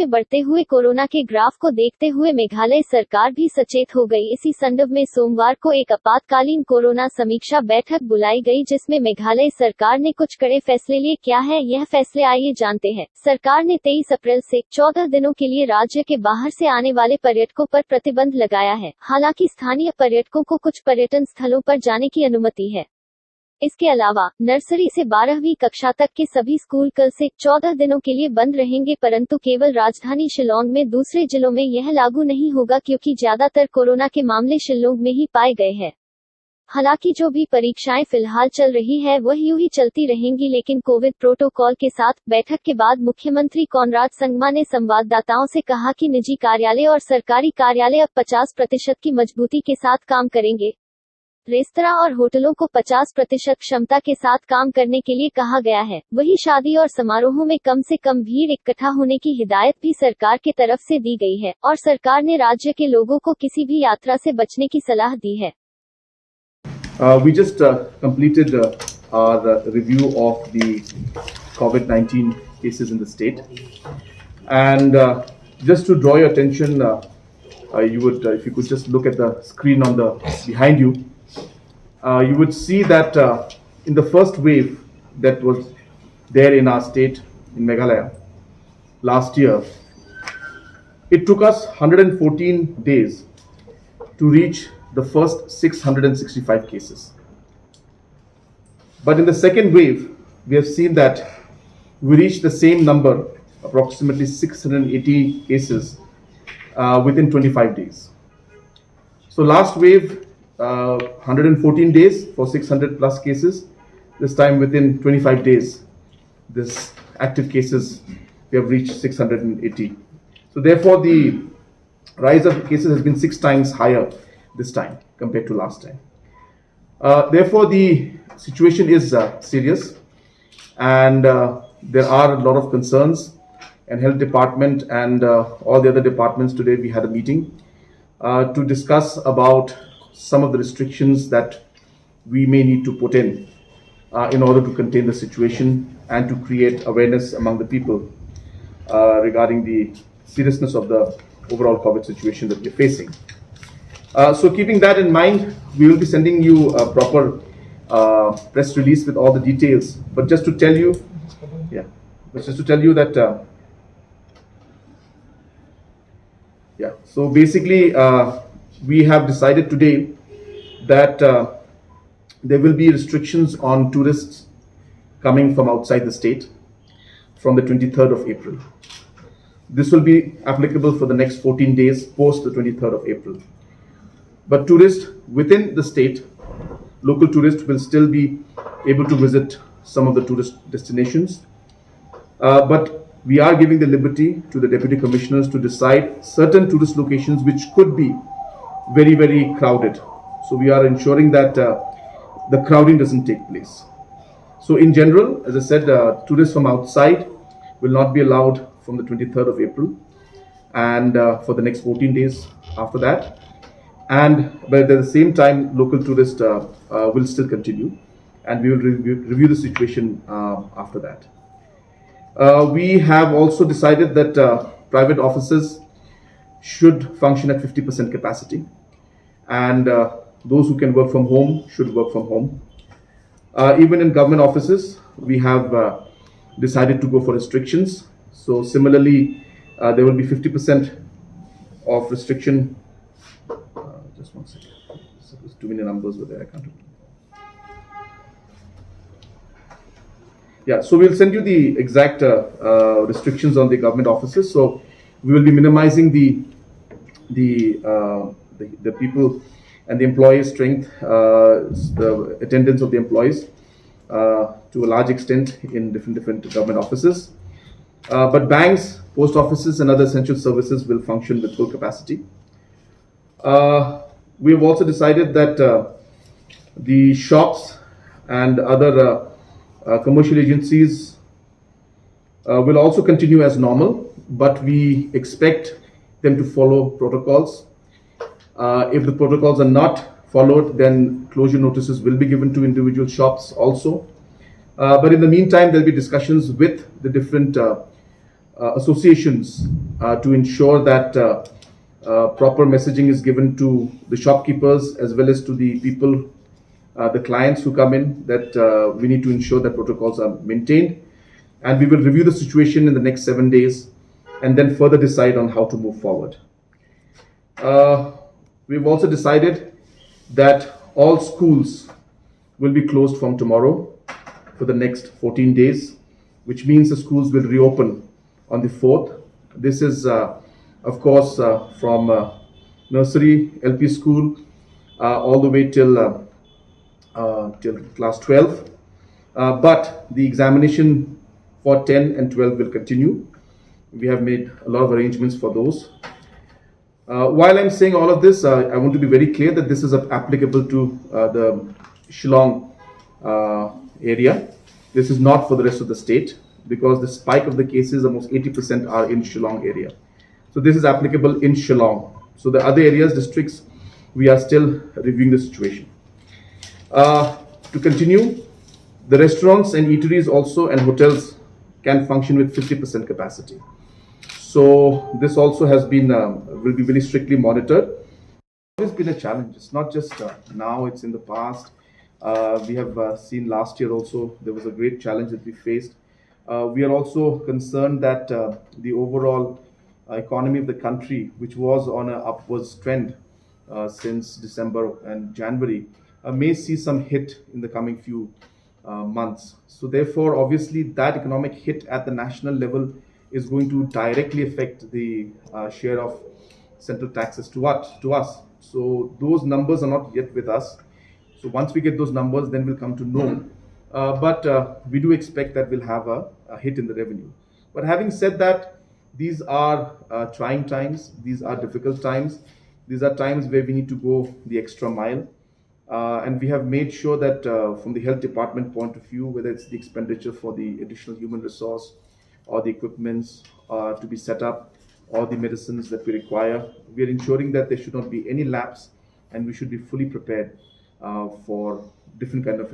में बढ़ते हुए कोरोना के ग्राफ को देखते हुए मेघालय सरकार भी सचेत हो गई। इसी संदर्भ में सोमवार को एक आपातकालीन कोरोना समीक्षा बैठक बुलाई गई, जिसमें मेघालय सरकार ने कुछ कड़े फैसले लिए। क्या है यह फैसले, आइए जानते हैं। सरकार ने 23 अप्रैल से 14 दिनों के लिए राज्य के बाहर से आने वाले पर्यटकों पर प्रतिबंध लगाया है। हालांकि स्थानीय पर्यटकों को कुछ पर्यटन स्थलों पर जाने की अनुमति है। इसके अलावा नर्सरी से 12वीं कक्षा तक के सभी स्कूल कल से 14 दिनों के लिए बंद रहेंगे, परंतु केवल राजधानी शिलोंग में, दूसरे जिलों में यह लागू नहीं होगा क्योंकि ज्यादातर कोरोना के मामले शिलोंग में ही पाए गए हैं। हालांकि जो भी परीक्षाएं फिलहाल चल रही है वह यूं ही चलती रहेंगी, लेकिन कोविड प्रोटोकॉल के साथ। बैठक के बाद मुख्यमंत्री कॉनराड संगमा ने संवाददाताओं से कहा कि निजी कार्यालय और सरकारी कार्यालय अब 50% की मजबूती के साथ काम करेंगे। रेस्तरां और होटलों को 50% क्षमता के साथ काम करने के लिए कहा गया है। वहीं शादी और समारोहों में कम से कम भीड़ इकट्ठा होने की हिदायत भी सरकार की तरफ से दी गई है और सरकार ने राज्य के लोगों को किसी भी यात्रा से बचने की सलाह दी है। We just completed our review of the COVID-19 cases in the state, and just to draw your attention, you would, if you could just look at the screen on the behind you. You would see that in the first wave that was there in our state, in Meghalaya, last year, it took us 114 days to reach the first 665 cases. But in the second wave, we have seen that we reached the same number, approximately 680 cases, within 25 days. So last wave, 114 days for 600 plus cases. This time within 25 days, this active cases, we have reached 680. So therefore the rise of cases has been 6 times higher this time compared to last time. Therefore the situation is serious, and there are a lot of concerns, and health department and all the other departments, today we had a meeting to discuss about some of the restrictions that we may need to put in order to contain the situation and to create awareness among the people regarding the seriousness of the overall COVID situation that we're facing. So keeping that in mind, we will be sending you a proper press release with all the details. But just to tell you, that so basically we have decided today that there will be restrictions on tourists coming from outside the state from the 23rd of April. This will be applicable for the next 14 days post the 23rd of April. But tourists within the state, local tourists, will still be able to visit some of the tourist destinations. But we are giving the liberty to the deputy commissioners to decide certain tourist locations which could be very, very crowded. So we are ensuring that the crowding doesn't take place. So in general, as I said, tourists from outside will not be allowed from the 23rd of April and for the next 14 days after that. But at the same time, local tourists will still continue, and we will review the situation after that. We have also decided that private offices should function at 50% capacity, and those who can work from home should work from home. Even in government offices, we have decided to go for restrictions. So similarly, there will be 50% of restriction. Just one second. There's too many numbers over there. I can't. So we'll send you the exact restrictions on the government offices. So we will be minimizing the people and the employee strength, the attendance of the employees to a large extent in different government offices. But banks, post offices and other essential services will function with full capacity. We have also decided that the shops and other commercial agencies will also continue as normal, but we expect them to follow protocols. If the protocols are not followed, then closure notices will be given to individual shops also. But in the meantime, there will be discussions with the different associations to ensure that proper messaging is given to the shopkeepers as well as to the people, the clients who come in, that we need to ensure that protocols are maintained. And we will review the situation in the next 7 days and then further decide on how to move forward. We've also decided that all schools will be closed from tomorrow for the next 14 days, which means the schools will reopen on the 4th. This is, of course, from nursery, LP school, all the way till class 12. But the examination for 10 and 12 will continue. We have made a lot of arrangements for those. While I'm saying all of this, I want to be very clear that this is applicable to the Shillong area. This is not for the rest of the state, because the spike of the cases, almost 80% are in Shillong area. So this is applicable in Shillong. So the other areas, districts, we are still reviewing the situation. To continue, the restaurants and eateries also and hotels can function with 50% capacity. So this also has been, will be very strictly monitored. It's been a challenge. It's not just now, it's in the past. We have seen last year also, there was a great challenge that we faced. We are also concerned that the overall economy of the country, which was on an upwards trend since December and January, may see some hit in the coming few months. So therefore, obviously, that economic hit at the national level is going to directly affect the share of central taxes to us. So those numbers are not yet with us. So once we get those numbers, then we'll come to know. But we do expect that we'll have a hit in the revenue. But having said that, these are trying times. These are difficult times. These are times where we need to go the extra mile. And we have made sure that from the health department point of view, whether it's the expenditure for the additional human resource or the equipments to be set up or the medicines that we require, we are ensuring that there should not be any lapse and we should be fully prepared for different kind of